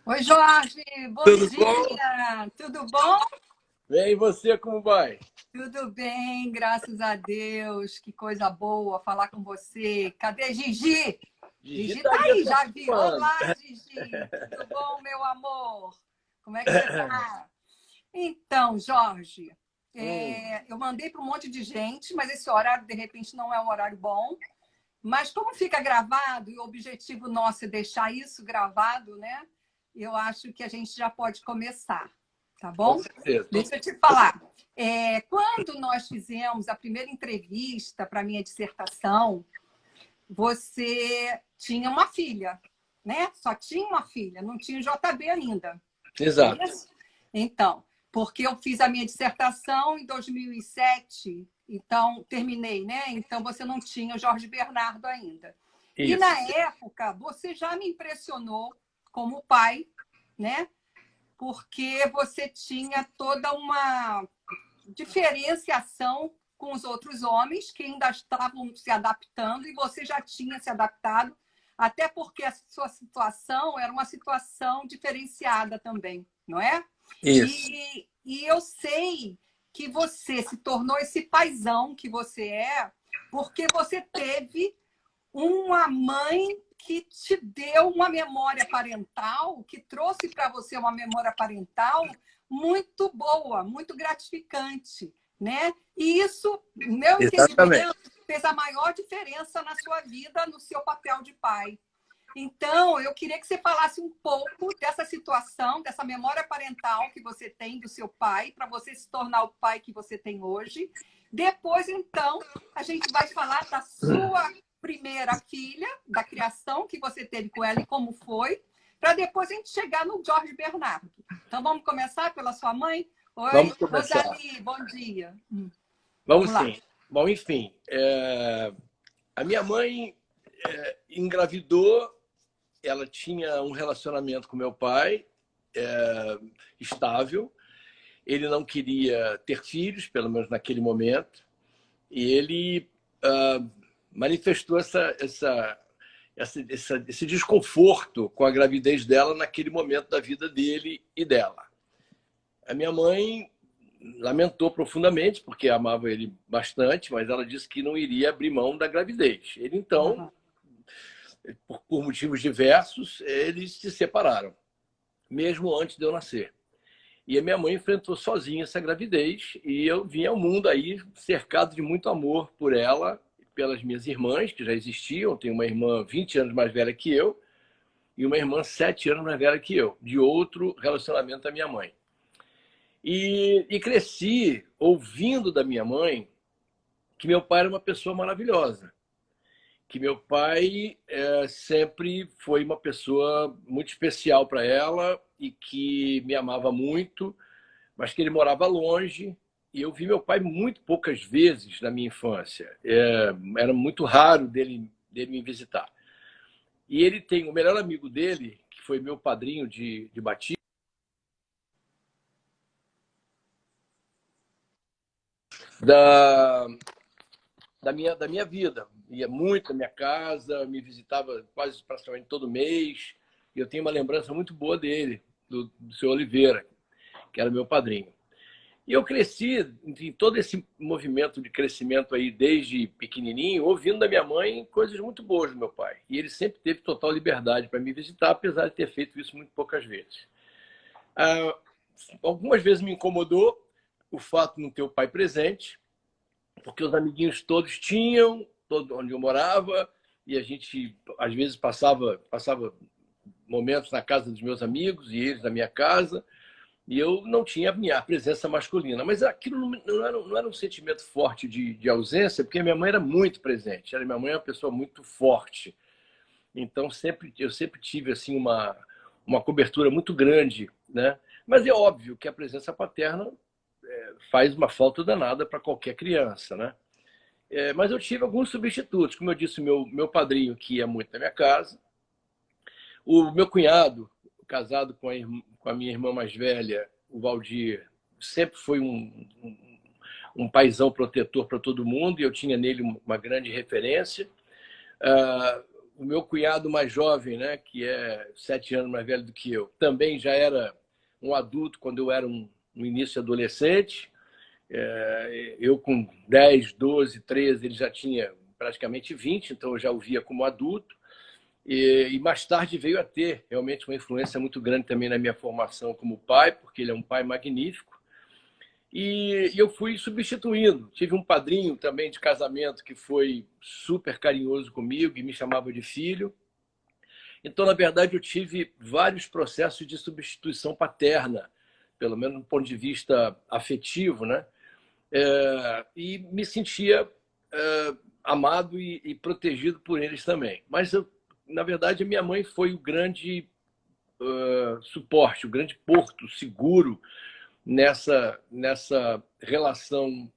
Oi, Jorge, bom Tudo bom? dia! Tudo bom? Bem, e você como vai? Tudo bem, graças a Deus. Que coisa boa falar com você. Cadê Gigi? Gigi Gigi tá tá aí aí, já vi. atuando. Olá, Gigi. Tudo bom, meu amor? Como é que você tá? Então, Jorge, Hum, eu mandei para um monte de gente, mas esse horário, de repente, não é um horário bom. Mas como fica gravado, e o objetivo nosso é deixar isso gravado, né? Eu acho que a gente já pode começar, tá com bom? certeza. Deixa eu te falar. Quando nós fizemos a primeira entrevista para a minha dissertação, você tinha uma filha, né? Só tinha uma filha, não tinha o JB ainda. Não é Exato. isso? Então, porque eu fiz a minha dissertação em 2007, então terminei, né? Então você não tinha o Jorge Bernardo ainda. E Isso. na época você já me impressionou como pai, né? Porque você tinha toda uma diferenciação com os outros homens que ainda estavam se adaptando e você já tinha se adaptado, até porque a sua situação era uma situação diferenciada também, não é? Isso. E eu sei que você se tornou esse paizão que você é, porque você teve uma mãe que te deu uma memória parental, que trouxe para você uma memória parental muito boa, muito gratificante, né? E isso, no meu Exatamente. entendimento, fez a maior diferença na sua vida, no seu papel de pai. Então, eu queria que você falasse um pouco dessa situação, dessa memória parental que você tem do seu pai, para você se tornar o pai que você tem hoje. Depois, então, a gente vai falar da sua primeira filha, da criação que você teve com ela e como foi, para depois a gente chegar no Jorge Bernardo. Então, vamos começar pela sua mãe? Oi, Vamos começar. Rosali, bom dia. Vamos Vamos lá. sim. Bom, enfim, a minha mãe engravidou, ela tinha um relacionamento com meu pai estável. Ele não queria ter filhos, pelo menos naquele momento, e ele manifestou esse desconforto com a gravidez dela naquele momento da vida dele e dela. A minha mãe lamentou profundamente, porque amava ele bastante, mas ela disse que não iria abrir mão da gravidez. Ele, então, Uhum. por motivos diversos, eles se separaram, mesmo antes de eu nascer. E a minha mãe enfrentou sozinha essa gravidez, e eu vim ao mundo aí cercado de muito amor por ela, pelas minhas irmãs, que já existiam. Tenho uma irmã 20 anos mais velha que eu e uma irmã 7 anos mais velha que eu, de outro relacionamento da minha mãe. E cresci ouvindo da minha mãe que meu pai era uma pessoa maravilhosa, que meu pai sempre foi uma pessoa muito especial para ela e que me amava muito, mas que ele morava longe. E eu vi meu pai muito poucas vezes na minha infância. Era muito raro dele me visitar. E ele tem o melhor amigo dele, que foi meu padrinho de batismo, da, da minha vida. Ia muito na minha casa, me visitava quase praticamente todo mês. E eu tenho uma lembrança muito boa dele, do seu Oliveira, que era meu padrinho. E eu cresci em todo esse movimento de crescimento aí, desde pequenininho, ouvindo da minha mãe coisas muito boas do meu pai. E ele sempre teve total liberdade para me visitar, apesar de ter feito isso muito poucas vezes. Ah, algumas vezes me incomodou o fato de não ter o pai presente, porque os amiguinhos todos tinham, todo onde eu morava, e a gente, às vezes, passava momentos na casa dos meus amigos e eles na minha casa, e eu não tinha a minha presença masculina. Mas aquilo não era um sentimento forte de ausência, porque minha mãe era muito presente. Minha mãe é uma pessoa muito forte. Então, eu sempre tive assim, uma cobertura muito grande, né? Mas é óbvio que a presença paterna faz uma falta danada para qualquer criança, né? Mas eu tive alguns substitutos. Como eu disse, meu padrinho, que ia muito na minha casa. O meu cunhado, casado com a minha irmã mais velha, o Valdir, sempre foi um paizão protetor para todo mundo, e eu tinha nele uma grande referência. o meu cunhado mais jovem, né, que é 7 anos mais velho do que eu, também já era um adulto quando eu era no início de adolescente. Eu com 10, 12, 13, ele já tinha praticamente 20, então eu já o via como adulto. E mais tarde veio a ter realmente uma influência muito grande também na minha formação como pai, porque ele é um pai magnífico. E eu fui substituindo. Tive um padrinho também de casamento que foi super carinhoso comigo e me chamava de filho. Então, na verdade, eu tive vários processos de substituição paterna, pelo menos do ponto de vista afetivo, né? E me sentia amado e protegido por eles também. Mas, na verdade, a minha mãe foi o grande suporte, o grande porto seguro nessa relação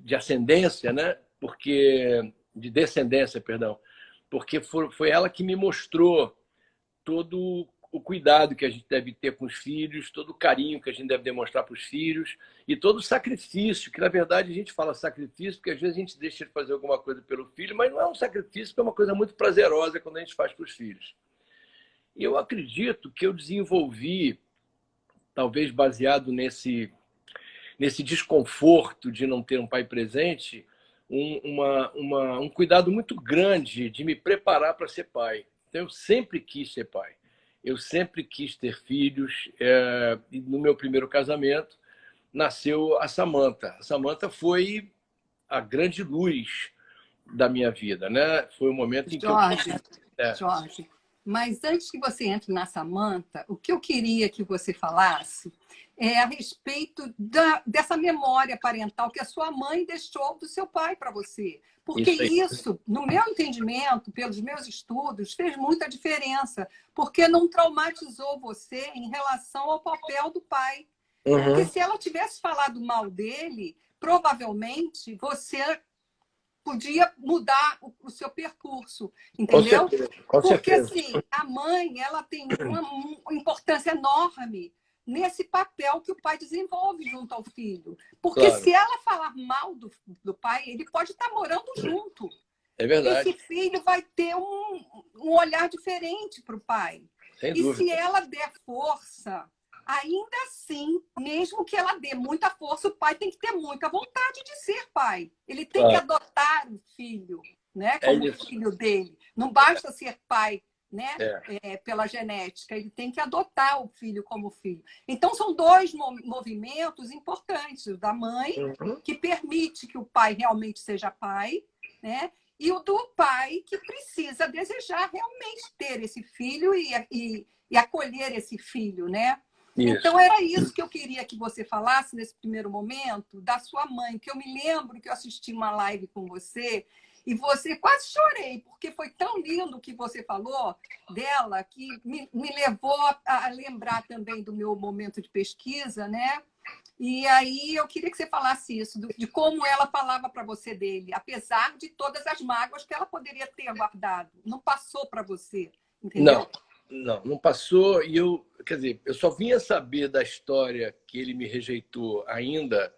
de ascendência, né? De descendência, perdão, porque foi ela que me mostrou todo o cuidado que a gente deve ter com os filhos, todo o carinho que a gente deve demonstrar para os filhos e todo o sacrifício, que na verdade a gente fala sacrifício porque às vezes a gente deixa de fazer alguma coisa pelo filho, mas não é um sacrifício, é uma coisa muito prazerosa quando a gente faz para os filhos. E eu acredito que eu desenvolvi, talvez baseado nesse desconforto de não ter um pai presente, um cuidado muito grande de me preparar para ser pai. Então, eu sempre quis ser pai. Eu sempre quis ter filhos. E no meu primeiro casamento, nasceu a Samantha. A Samantha foi a grande luz da minha vida, né? Foi o momento em que Jorge, mas antes que você entre na Samantha, o que eu queria que você falasse é a respeito dessa memória parental que a sua mãe deixou do seu pai para você. Porque isso, no meu entendimento, pelos meus estudos, fez muita diferença, porque não traumatizou você em relação ao papel do pai. Uhum. Porque se ela tivesse falado mal dele, provavelmente você podia mudar o seu percurso, entendeu? Com certeza, com porque certeza. assim, a mãe ela tem uma importância enorme nesse papel que o pai desenvolve junto ao filho. Porque Claro. se ela falar mal do pai, ele pode estar morando junto. É verdade. Esse filho vai ter um olhar diferente para o pai. Sem e dúvida. se ela der força, ainda assim, mesmo que ela dê muita força, o pai tem que ter muita vontade de ser pai. Ele tem que adotar o filho, né, como filho dele. Não basta ser pai, né, pela genética. Ele tem que adotar o filho como filho. Então, são dois movimentos importantes. O da mãe, que permite que o pai realmente seja pai, né? E o do pai, que precisa desejar realmente ter esse filho e acolher esse filho, né? Isso. Então, era isso que eu queria que você falasse nesse primeiro momento, da sua mãe, que eu me lembro que eu assisti uma live com você e você quase chorei, porque foi tão lindo o que você falou dela, que me levou a lembrar também do meu momento de pesquisa, né? E aí eu queria que você falasse isso, de como ela falava para você dele, apesar de todas as mágoas que ela poderia ter guardado. Não passou para você, entendeu? Não passou. E quer dizer, eu só vinha saber da história que ele me rejeitou ainda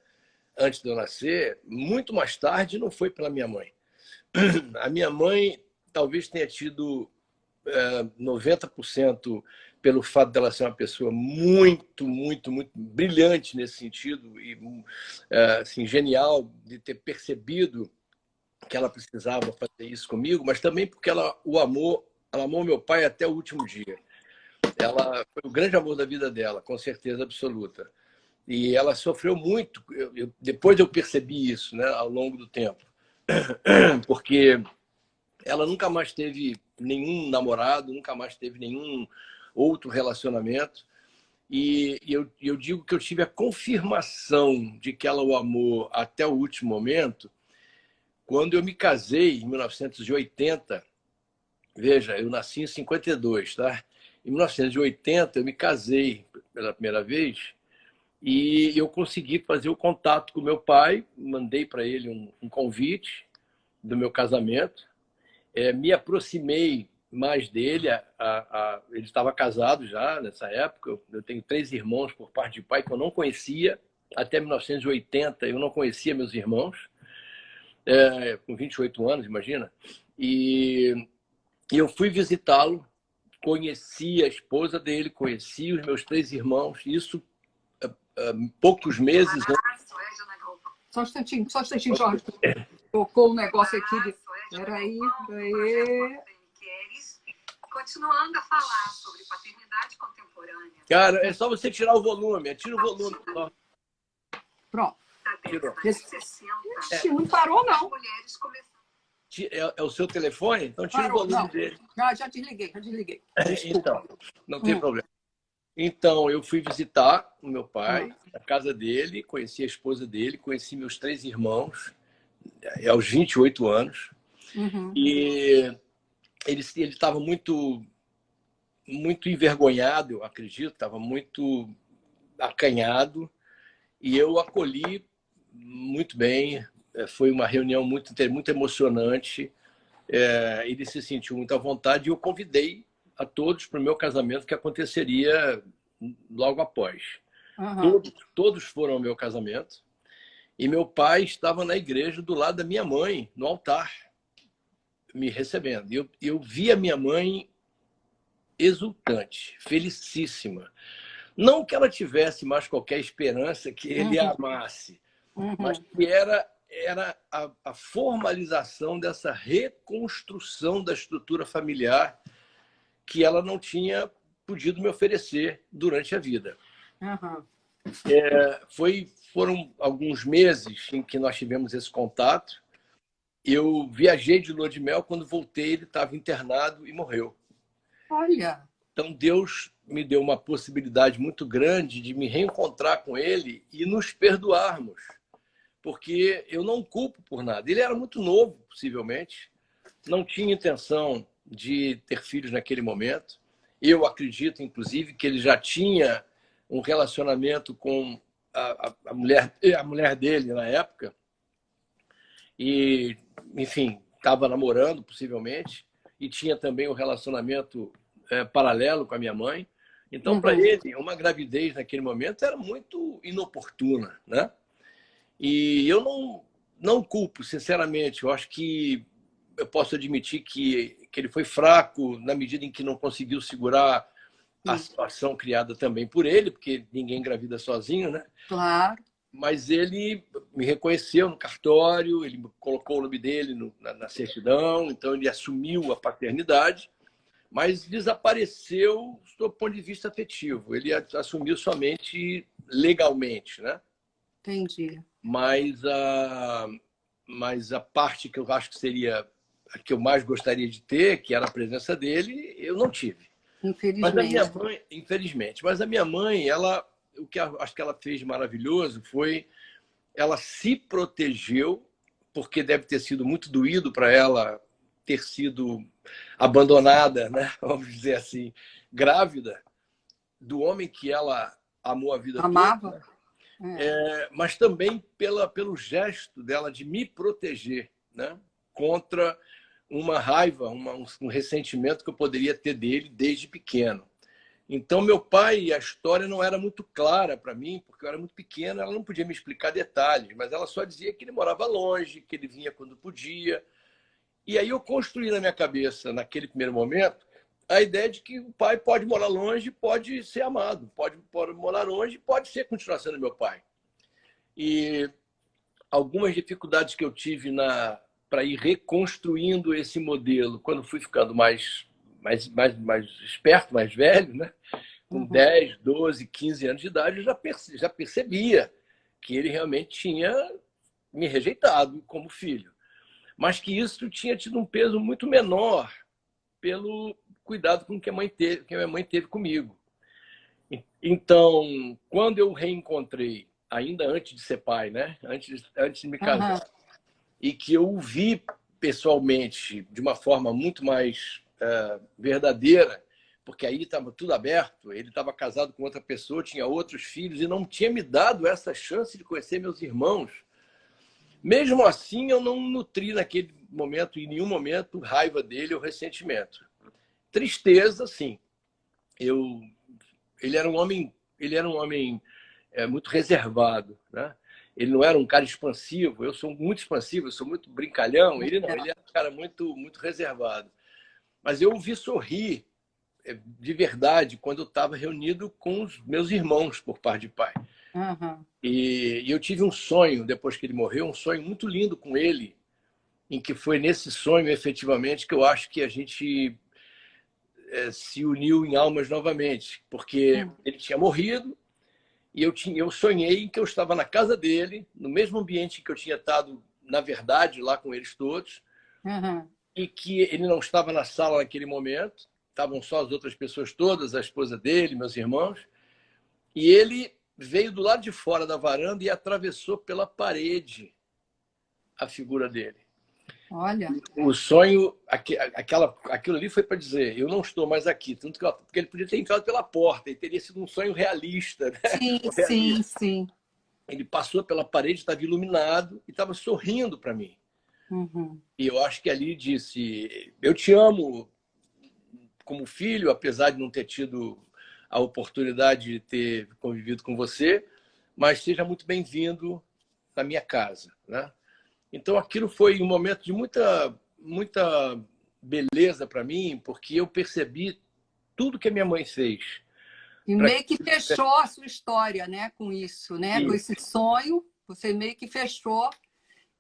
antes de eu nascer, muito mais tarde, não foi pela minha mãe. A minha mãe talvez tenha tido 90% pelo fato dela ser uma pessoa muito, muito, muito brilhante nesse sentido e assim, genial de ter percebido que ela precisava fazer isso comigo, mas também porque ela amou meu pai até o último dia. Ela foi o grande amor da vida dela, com certeza absoluta. E ela sofreu muito. Depois eu percebi isso, né, ao longo do tempo. Porque ela nunca mais teve nenhum namorado, nunca mais teve nenhum outro relacionamento. E eu digo que eu tive a confirmação de que ela o amou até o último momento quando eu me casei em 1980. Veja, eu nasci em 52, tá? Em 1980 eu me casei pela primeira vez e eu consegui fazer o contato com meu pai, mandei para ele um convite do meu casamento, me aproximei mais dele, ele estava casado já nessa época, eu tenho 3 irmãos por parte de pai que eu não conhecia, até 1980 eu não conhecia meus irmãos, com 28 anos, imagina, e E eu fui visitá-lo, conheci a esposa dele, conheci os meus 3 irmãos, isso poucos meses antes. Só um instantinho, Jorge. Tocou um negócio aqui. Peraí. Continuando a falar sobre paternidade contemporânea. Cara, é só você tirar o volume. Tira o volume. Pronto. Tirou. Não parou, não. É o seu telefone? Então tira o volume dele. Já desliguei. Então, não tem problema. Então, eu fui visitar o meu pai, a casa dele, conheci a esposa dele, conheci meus 3 irmãos, aos 28 anos. E ele estava muito envergonhado, eu acredito, estava muito acanhado. E eu acolhi muito bem. Foi uma reunião muito emocionante. Ele se sentiu muito à vontade e eu convidei a todos para o meu casamento, que aconteceria logo após. Todos foram ao meu casamento. E meu pai estava na igreja do lado da minha mãe, no altar, me recebendo. E eu vi a minha mãe exultante, felicíssima. Não que ela tivesse mais qualquer esperança que ele a amasse, mas que era a formalização dessa reconstrução da estrutura familiar que ela não tinha podido me oferecer durante a vida. Foram alguns meses em que nós tivemos esse contato. Eu viajei de lua de mel, quando voltei ele estava internado e morreu. Olha! Então Deus me deu uma possibilidade muito grande de me reencontrar com ele e nos perdoarmos, porque eu não culpo por nada. Ele era muito novo, possivelmente, não tinha intenção de ter filhos naquele momento. Eu acredito, inclusive, que ele já tinha um relacionamento com a mulher dele na época e, enfim, estava namorando, possivelmente, e tinha também um relacionamento paralelo com a minha mãe. Então, para ele, uma gravidez naquele momento era muito inoportuna, né? E eu não culpo, sinceramente. Eu acho que eu posso admitir que ele foi fraco na medida em que não conseguiu segurar a situação criada também por ele, porque ninguém engravida sozinho, né? Claro. Mas ele me reconheceu no cartório, ele colocou o nome dele na certidão, então ele assumiu a paternidade, mas desapareceu do ponto de vista afetivo. Ele assumiu somente legalmente, né? Entendi. Mas a parte que eu acho que seria a que eu mais gostaria de ter, que era a presença dele, eu não tive. Infelizmente. Mas a minha mãe, infelizmente. Mas a minha mãe, o que eu acho que ela fez de maravilhoso foi ela se protegeu, porque deve ter sido muito doído para ela ter sido abandonada, né? Vamos dizer assim, grávida, do homem que ela amou a vida Amava. toda. Mas também pelo gesto dela de me proteger, né? Contra uma raiva, um ressentimento que eu poderia ter dele desde pequeno. Então, meu pai, a história não era muito clara para mim, porque eu era muito pequeno, ela não podia me explicar detalhes, mas ela só dizia que ele morava longe, que ele vinha quando podia. E aí eu construí na minha cabeça, naquele primeiro momento, a ideia de que o pai pode morar longe, pode ser amado, pode morar longe, pode continuar sendo meu pai. E algumas dificuldades que eu tive para ir reconstruindo esse modelo, quando fui ficando mais esperto, mais velho, né? Com 10, 12, 15 anos de idade, eu já percebia que ele realmente tinha me rejeitado como filho. Mas que isso tinha tido um peso muito menor pelo cuidado com que a minha mãe teve comigo. Então, quando eu reencontrei, ainda antes de ser pai, né? Antes de me casar, e que eu o vi pessoalmente de uma forma muito mais verdadeira, porque aí estava tudo aberto, ele estava casado com outra pessoa, tinha outros filhos e não tinha me dado essa chance de conhecer meus irmãos. Mesmo assim, eu não nutri naquele momento, em nenhum momento, raiva dele ou ressentimento. Tristeza, sim. Ele era um homem muito reservado, né? Ele não era um cara expansivo. Eu sou muito expansivo, eu sou muito brincalhão. Ele não, ele era um cara muito, muito reservado. Mas eu o vi sorrir de verdade quando eu estava reunido com os meus irmãos por parte de pai. Uhum. E eu tive um sonho, depois que ele morreu, um sonho muito lindo com ele, em que foi nesse sonho, efetivamente, que eu acho que a gente se uniu em almas novamente, porque ele tinha morrido e eu sonhei que eu estava na casa dele, no mesmo ambiente que eu tinha estado, na verdade, lá com eles todos, Uhum. e que ele não estava na sala naquele momento, estavam só as outras pessoas todas, a esposa dele, meus irmãos, e ele veio do lado de fora da varanda e atravessou pela parede a figura dele. Olha. O sonho, aquilo ali foi para dizer, eu não estou mais aqui, tanto que porque ele podia ter entrado pela porta, e teria sido um sonho realista, né? Sim, sim, Realista. sim. Ele passou pela parede, estava iluminado e estava sorrindo para mim. Uhum. E eu acho que ali disse, eu te amo como filho, apesar de não ter tido a oportunidade de ter convivido com você, mas seja muito bem-vindo na minha casa, né? Então aquilo foi um momento de muita beleza para mim, porque eu percebi tudo que a minha mãe fez. E Pra... meio que fechou a sua história, né, com isso, né? Com esse sonho, você meio que fechou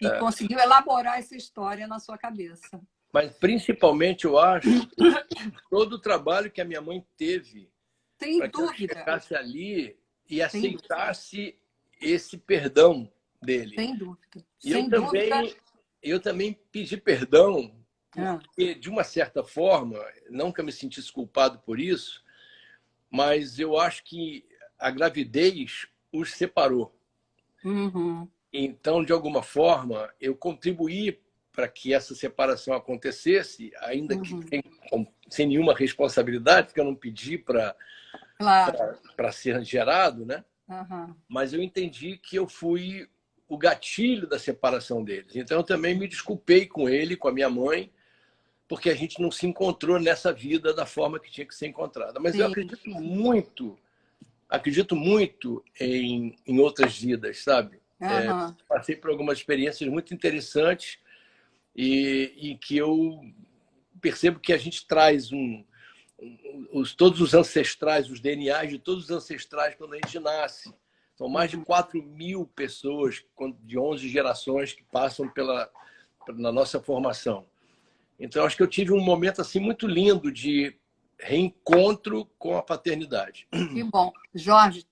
e conseguiu elaborar essa história na sua cabeça. Mas principalmente eu acho todo o trabalho que a minha mãe teve para que eu chegasse ali e aceitasse esse perdão dele. Sem dúvida. E Sem dúvida. eu também pedi perdão, porque, de uma certa forma, não que eu me sentisse culpado por isso, mas eu acho que a gravidez os separou. Uhum. Então, de alguma forma, eu contribuí para que essa separação acontecesse, ainda que sem nenhuma responsabilidade, porque eu não pedi para ser gerado, né? Uhum. Mas eu entendi que eu fui o gatilho da separação deles. Então, eu também me desculpei com ele, com a minha mãe, porque a gente não se encontrou nessa vida da forma que tinha que ser encontrada. Mas eu acredito muito em outras vidas, sabe? Passei por algumas experiências muito interessantes e que eu percebo que a gente traz todos os ancestrais, os DNAs de todos os ancestrais quando a gente nasce. São mais de 4.000 pessoas de 11 gerações que passam na nossa formação. Então, acho que eu tive um momento assim muito lindo de reencontro com a paternidade. Que bom. Jorge,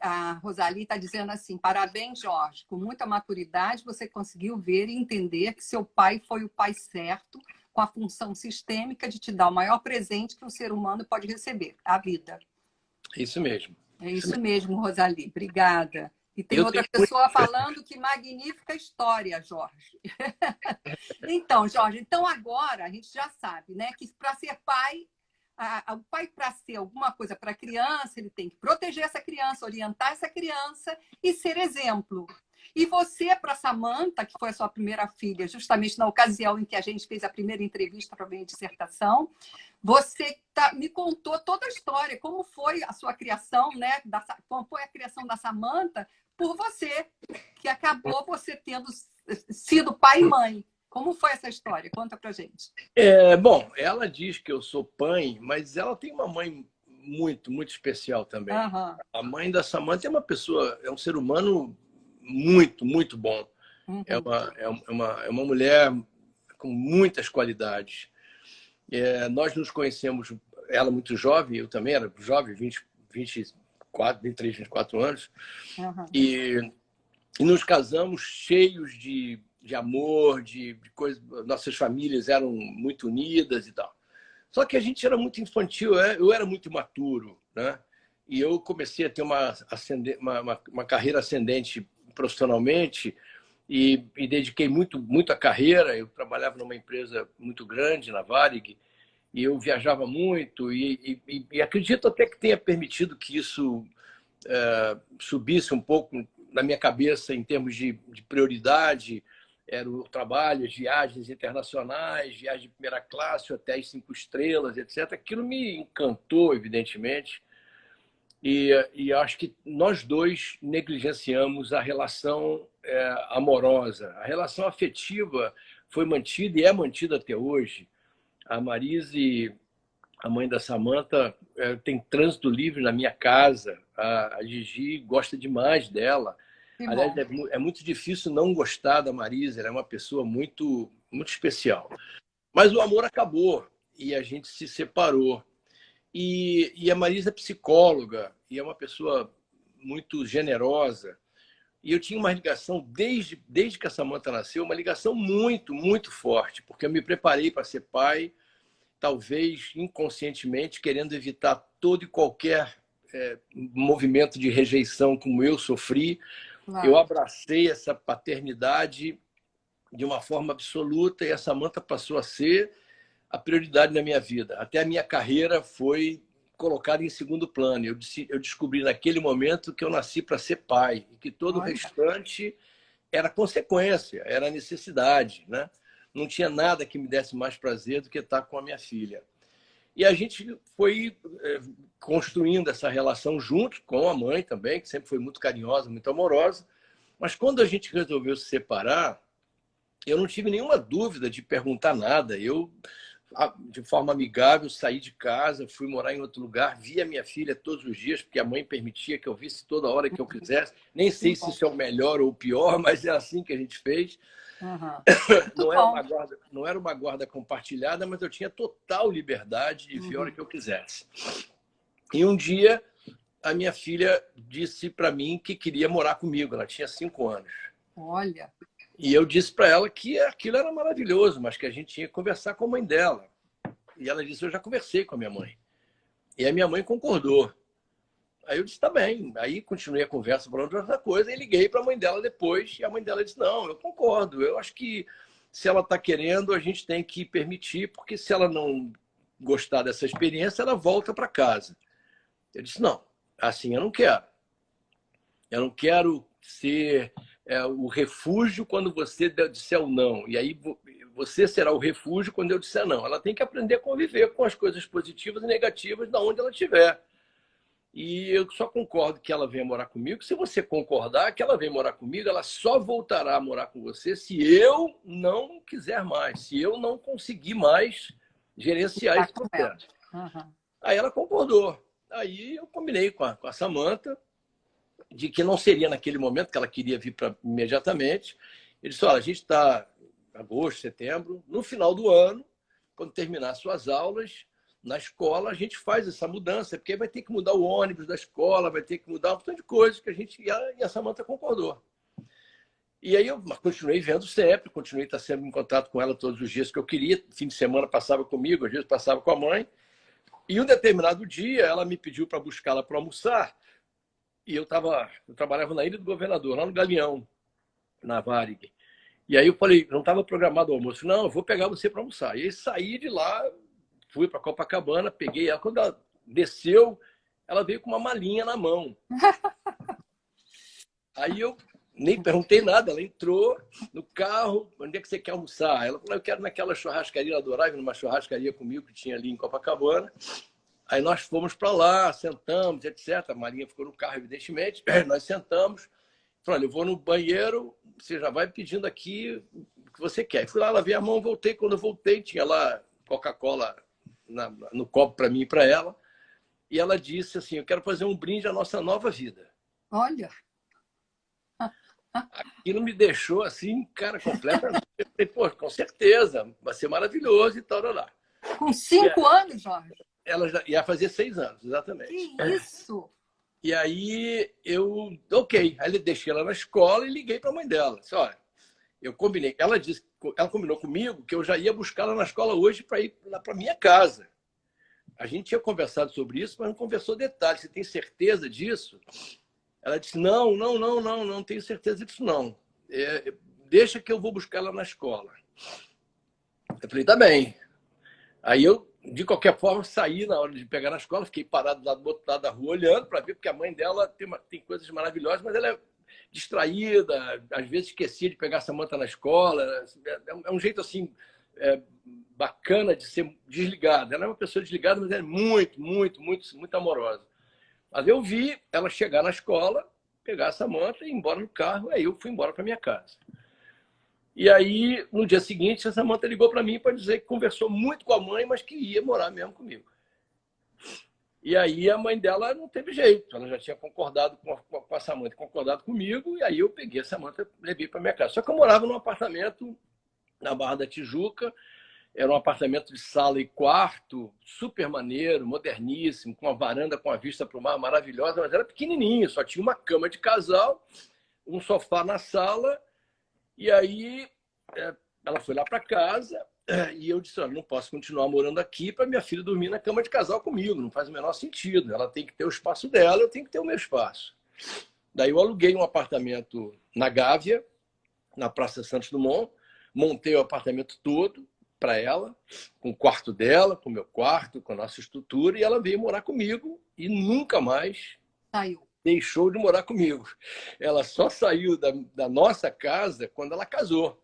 a Rosali está dizendo assim, parabéns, Jorge. Com muita maturidade, você conseguiu ver e entender que seu pai foi o pai certo, com a função sistêmica de te dar o maior presente que um ser humano pode receber, a vida. Isso mesmo. É isso mesmo, Rosali. Obrigada. E tem outra pessoa falando que magnífica história, Jorge. Então, Jorge, agora a gente já sabe, né, que para ser pai, o pai, para ser alguma coisa para a criança, ele tem que proteger essa criança, orientar essa criança e ser exemplo. E você, para Samantha, que foi a sua primeira filha, justamente na ocasião em que a gente fez a primeira entrevista para a minha dissertação, você me contou toda a história, como foi a sua criação, né? Como foi a criação da Samantha por você, que acabou você tendo sido pai e mãe. Como foi essa história? Conta pra gente. Bom, ela diz que eu sou pai, mas ela tem uma mãe muito, muito especial também. Uhum. A mãe da Samantha é uma pessoa, é um ser humano muito, muito bom. Uhum. É uma mulher com muitas qualidades. Nós nos conhecemos, ela muito jovem, eu também era jovem, 23, 24 anos. Uhum. E nos casamos cheios de amor, de coisas. Nossas famílias eram muito unidas e tal. Só que a gente era muito infantil, eu era muito imaturo, né? E eu comecei a ter uma carreira ascendente profissionalmente e dediquei muito à carreira. Eu trabalhava numa empresa muito grande, na Varig, e eu viajava muito e acredito até que tenha permitido que isso subisse um pouco na minha cabeça em termos de prioridade. Era o trabalho, as viagens internacionais, viagens de primeira classe, hotéis 5 estrelas, etc. Aquilo me encantou, evidentemente. E acho que nós dois negligenciamos a relação amorosa. A relação afetiva foi mantida e é mantida até hoje. A Marise, a mãe da Samantha, tem trânsito livre na minha casa. A Gigi gosta demais dela. Que Aliás, bom. é muito difícil não gostar da Marise. Ela é uma pessoa muito, muito especial. Mas o amor acabou e a gente se separou. E a Marisa é psicóloga e é uma pessoa muito generosa. E eu tinha uma ligação, desde que a Samantha nasceu, uma ligação muito, muito forte, porque eu me preparei para ser pai, talvez inconscientemente, querendo evitar todo e qualquer movimento de rejeição como eu sofri. Eu Claro. abracei essa paternidade de uma forma absoluta e a Samantha passou a ser a prioridade na minha vida. Até a minha carreira foi colocada em segundo plano. Eu descobri naquele momento que eu nasci para ser pai e que todo o Olha. restante era consequência, era necessidade, né? Não tinha nada que me desse mais prazer do que estar com a minha filha. E a gente foi construindo essa relação junto com a mãe também, que sempre foi muito carinhosa, muito amorosa. Mas quando a gente resolveu se separar, eu não tive nenhuma dúvida de perguntar nada. Eu, de forma amigável, saí de casa, fui morar em outro lugar, via minha filha todos os dias, porque a mãe permitia que eu visse toda hora que eu quisesse. Nem Que sei se bom. isso é o melhor ou o pior, mas é assim que a gente fez. Uhum. Muito Não era bom. uma guarda, não era uma guarda compartilhada, mas eu tinha total liberdade de ver a hora Uhum. que eu quisesse. E um dia, a minha filha disse para mim que queria morar comigo. Ela tinha 5 anos. Olha. E eu disse para ela que aquilo era maravilhoso, mas que a gente tinha que conversar com a mãe dela. E ela disse: eu já conversei com a minha mãe. E a minha mãe concordou. Aí eu disse: tá bem. Aí continuei a conversa falando de outra coisa e liguei para a mãe dela depois. E a mãe dela disse: não, eu concordo. Eu acho que se ela está querendo, a gente tem que permitir, porque se ela não gostar dessa experiência, ela volta para casa. Eu disse: não, assim eu não quero. Eu não quero ser o refúgio quando você disser o não. E aí você será o refúgio quando eu disser não. Ela tem que aprender a conviver com as coisas positivas e negativas de onde ela estiver. E eu só concordo que ela venha morar comigo. Se você concordar que ela venha morar comigo, ela só voltará a morar com você se eu não quiser mais, se eu não conseguir mais gerenciar Tá esse com ela. processo. Uhum. Aí ela concordou. Aí eu combinei com a Samantha de que não seria naquele momento, que ela queria vir imediatamente. Ele disse: olha, a gente está em agosto, setembro, no final do ano, quando terminar suas aulas na escola, a gente faz essa mudança, porque vai ter que mudar o ônibus da escola, vai ter que mudar um montão de coisas que a gente... E a Samantha concordou. E aí eu continuei vendo sempre, continuei estar sempre em contato com ela todos os dias que eu queria. Fim de semana passava comigo, às vezes passava com a mãe. E um determinado dia ela me pediu para buscá-la para almoçar. E eu trabalhava na Ilha do Governador, lá no Galeão, na Varig. E aí eu falei: não estava programado o almoço. Não, eu vou pegar você para almoçar. E aí saí de lá, fui para Copacabana, peguei ela. Quando ela desceu, ela veio com uma malinha na mão. Aí eu nem perguntei nada, ela entrou no carro: onde é que você quer almoçar? Ela falou: eu quero naquela churrascaria, ela adorava ir numa churrascaria comigo que tinha ali em Copacabana. Aí nós fomos para lá, sentamos, etc. A Marinha ficou no carro, evidentemente. Nós sentamos. Falei: eu vou no banheiro, você já vai pedindo aqui o que você quer. Fui lá, lavei a mão, voltei. Quando eu voltei, tinha lá Coca-Cola no copo para mim e para ela. E ela disse assim: eu quero fazer um brinde à nossa nova vida. Olha. Aquilo me deixou assim, cara, completamente. Eu falei: pô, com certeza, vai ser maravilhoso e tal, lá. Com 5 anos, Jorge? Ela já ia fazer 6 anos, exatamente. Que isso? E aí ok. Aí eu deixei ela na escola e liguei para a mãe dela. Disse: olha, eu combinei. Ela combinou comigo que eu já ia buscá-la na escola hoje para ir lá para minha casa. A gente tinha conversado sobre isso, mas não conversou detalhes. Você tem certeza disso? Ela disse: não, não, não, não, não tenho certeza disso, não. Deixa que eu vou buscar ela na escola. Eu falei: tá bem. Aí eu, de qualquer forma, saí na hora de pegar na escola, fiquei parado lá do outro lado da rua olhando para ver, porque a mãe dela tem coisas maravilhosas, mas ela é distraída, às vezes esquecia de pegar a Samantha na escola. É um jeito assim bacana de ser desligada. Ela é uma pessoa desligada, mas é muito, muito, muito, muito amorosa. Mas eu vi ela chegar na escola, pegar a Samantha e ir embora no carro, aí eu fui embora para minha casa. E aí, no dia seguinte, a Samanta ligou para mim para dizer que conversou muito com a mãe, mas que ia morar mesmo comigo. E aí a mãe dela não teve jeito, ela já tinha concordado com a Samanta, concordado comigo, e aí eu peguei a Samanta e levei para minha casa. Só que eu morava num apartamento na Barra da Tijuca, era um apartamento de sala e quarto, super maneiro, moderníssimo, com uma varanda com a vista para o mar maravilhosa, mas era pequenininho, só tinha uma cama de casal, um sofá na sala. E aí ela foi lá para casa e eu disse, olha, não posso continuar morando aqui para minha filha dormir na cama de casal comigo, não faz o menor sentido. Ela tem que ter o espaço dela, eu tenho que ter o meu espaço. Daí eu aluguei um apartamento na Gávea, na Praça Santos Dumont, montei o apartamento todo para ela, com o quarto dela, com o meu quarto, com a nossa estrutura, e ela veio morar comigo e nunca mais deixou de morar comigo. Ela só saiu da nossa casa quando ela casou.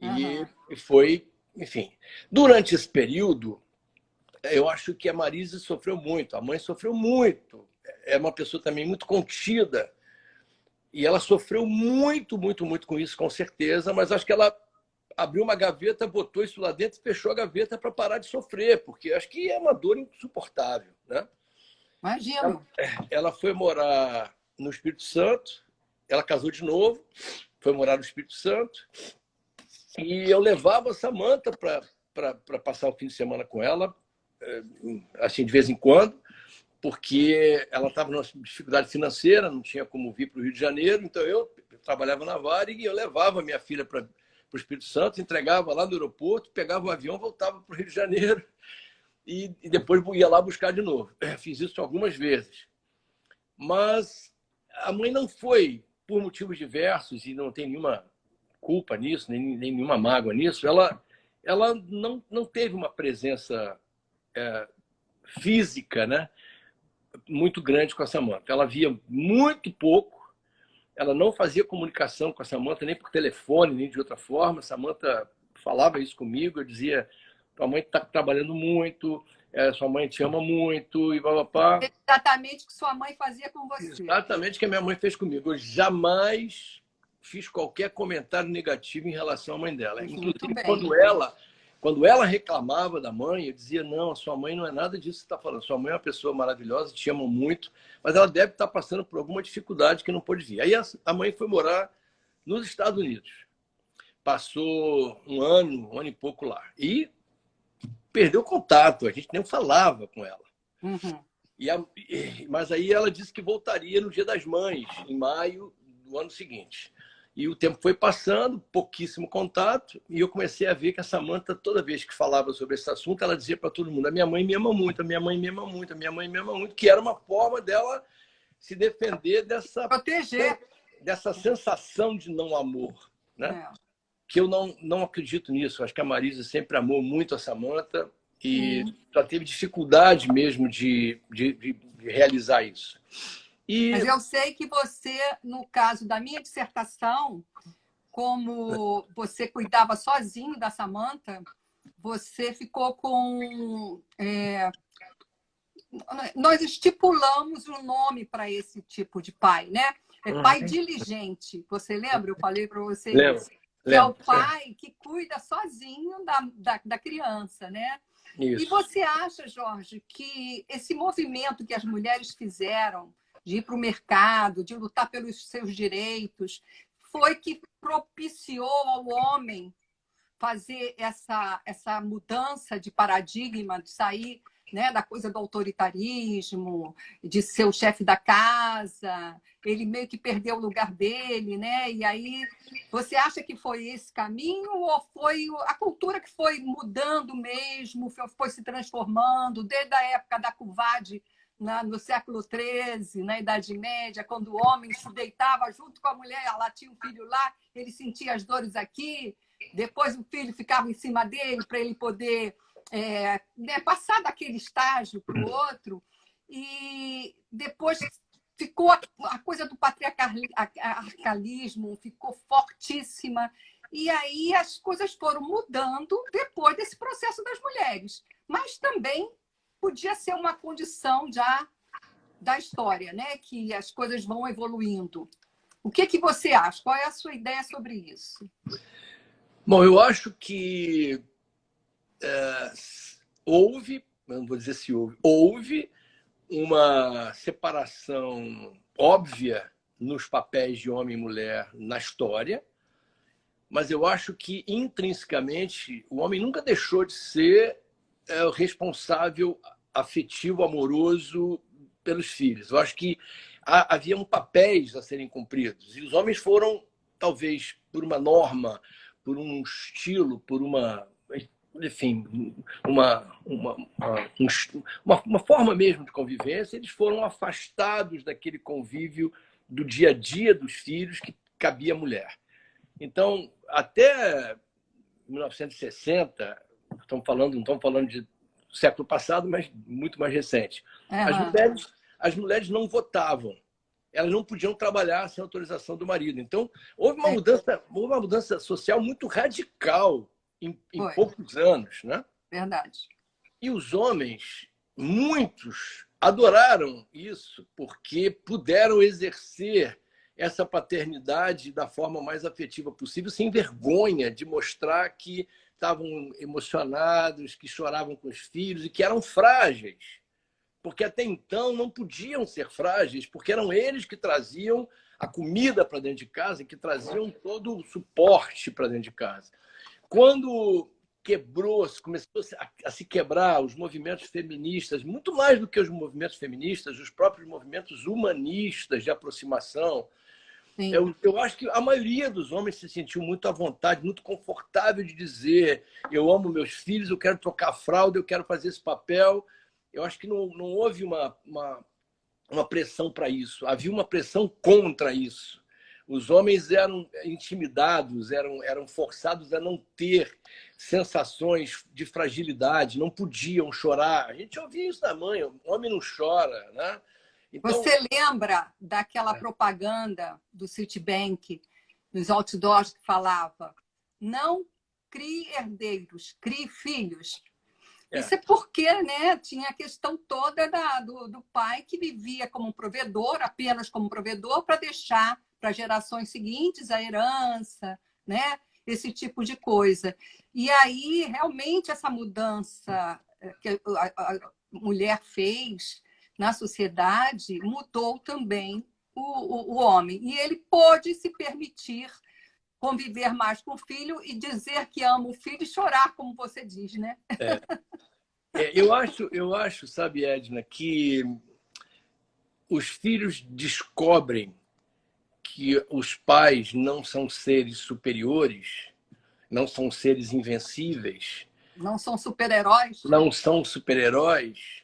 E foi, enfim. Durante esse período, eu acho que a Marise sofreu muito, a mãe sofreu muito. É uma pessoa também muito contida. E ela sofreu muito, muito, muito com isso, com certeza, mas acho que ela abriu uma gaveta, botou isso lá dentro e fechou a gaveta para parar de sofrer, porque acho que é uma dor insuportável, né? Imagino. Ela foi morar no Espírito Santo, ela casou de novo, foi morar no Espírito Santo, e eu levava a Samanta para passar o fim de semana com ela, assim, de vez em quando, porque ela estava numa dificuldade financeira, não tinha como vir para o Rio de Janeiro, então eu trabalhava na Varig e eu levava minha filha para o Espírito Santo, entregava lá no aeroporto, pegava o avião, voltava para o Rio de Janeiro e depois ia lá buscar de novo. Fiz isso algumas vezes. Mas a mãe não foi, por motivos diversos, e não tem nenhuma culpa nisso, nem nenhuma mágoa nisso, ela não teve uma presença física, né, muito grande com a Samanta. Ela via muito pouco, ela não fazia comunicação com a Samanta, nem por telefone, nem de outra forma. A Samanta falava isso comigo, eu dizia, tua mãe está trabalhando muito, sua mãe te ama muito, e papapá. Exatamente o que sua mãe fazia com você. Exatamente o que a minha mãe fez comigo. Eu jamais fiz qualquer comentário negativo em relação à mãe dela. Inclusive, quando ela reclamava da mãe, eu dizia, não, a sua mãe não é nada disso que você está falando. Sua mãe é uma pessoa maravilhosa, te ama muito, mas ela deve estar passando por alguma dificuldade que não pôde vir. Aí a mãe foi morar nos Estados Unidos. Passou um ano e pouco lá. E perdeu contato, a gente nem falava com ela. Mas aí ela disse que voltaria no Dia das Mães, em maio do ano seguinte. E o tempo foi passando, pouquíssimo contato, e eu comecei a ver que a Samanta, toda vez que falava sobre esse assunto, ela dizia para todo mundo, a minha mãe me ama muito, a minha mãe me ama muito, a minha mãe me ama muito, que era uma forma dela se defender dessa sensação de não amor, né? Que eu não acredito nisso. Acho que a Marisa sempre amou muito a Samanta e só teve dificuldade mesmo de realizar isso. Mas eu sei que você, no caso da minha dissertação, como você cuidava sozinho da Samanta, você ficou com... Nós estipulamos um nome para esse tipo de pai, né? É pai diligente. Você lembra? Eu falei para você isso. Que é o pai que cuida sozinho da criança, né? Isso. E você acha, Jorge, que esse movimento que as mulheres fizeram de ir para o mercado, de lutar pelos seus direitos, foi que propiciou ao homem fazer essa mudança de paradigma, de sair, né, da coisa do autoritarismo, de ser o chefe da casa, ele meio que perdeu o lugar dele, né? E aí, você acha que foi esse caminho ou foi a cultura que foi mudando mesmo, foi se transformando desde a época da Covarde, no século XIII, na Idade Média, quando o homem se deitava junto com a mulher, ela tinha um filho lá, ele sentia as dores aqui, depois o filho ficava em cima dele para ele poder passar daquele estágio para o outro, e depois ficou a coisa do patriarcalismo, ficou fortíssima, e aí as coisas foram mudando depois desse processo das mulheres, mas também podia ser uma condição já da história, né? Que as coisas vão evoluindo. O que você acha? Qual é a sua ideia sobre isso? Bom, eu acho que houve, não vou dizer se houve uma separação óbvia nos papéis de homem e mulher na história, mas eu acho que, intrinsecamente, o homem nunca deixou de ser o responsável afetivo, amoroso pelos filhos. Eu acho que havia papéis a serem cumpridos, e os homens foram, talvez, por uma norma, por um estilo, por uma, enfim, uma forma mesmo de convivência, eles foram afastados daquele convívio do dia a dia dos filhos que cabia à mulher. Então, até 1960, não estamos falando de século passado, mas muito mais recente, Uhum. as mulheres não votavam. Elas não podiam trabalhar sem autorização do marido. Então, houve uma mudança social muito radical em Foi, poucos anos, né? verdade. E os homens, muitos, adoraram isso porque puderam exercer essa paternidade da forma mais afetiva possível, sem vergonha de mostrar que estavam emocionados, que choravam com os filhos e que eram frágeis. Porque até então não podiam ser frágeis, porque eram eles que traziam a comida para dentro de casa e que traziam todo o suporte para dentro de casa. Quando começou a se quebrar os movimentos feministas, muito mais do que os movimentos feministas, os próprios movimentos humanistas de aproximação, Sim. eu acho que a maioria dos homens se sentiu muito à vontade, muito confortável de dizer: eu amo meus filhos, eu quero trocar fralda, eu quero fazer esse papel. Eu acho que não houve uma pressão para isso, havia uma pressão contra isso. Os homens eram intimidados, eram forçados a não ter sensações de fragilidade, não podiam chorar. A gente ouvia isso da mãe: o homem não chora, né? Então, Você lembra daquela propaganda do Citibank, nos outdoors, que falava: não crie herdeiros, crie filhos? é, Isso é porque, né, tinha a questão toda do pai que vivia como provedor, apenas como provedor, para deixar para gerações seguintes a herança, né, esse tipo de coisa. E aí, realmente, essa mudança que a mulher fez na sociedade mudou também o homem. E ele pôde se permitir conviver mais com o filho e dizer que ama o filho e chorar, como você diz, né? é, eu acho, sabe, Edna, que os filhos descobrem que os pais não são seres superiores, não são seres invencíveis, Não são super-heróis? não são super-heróis,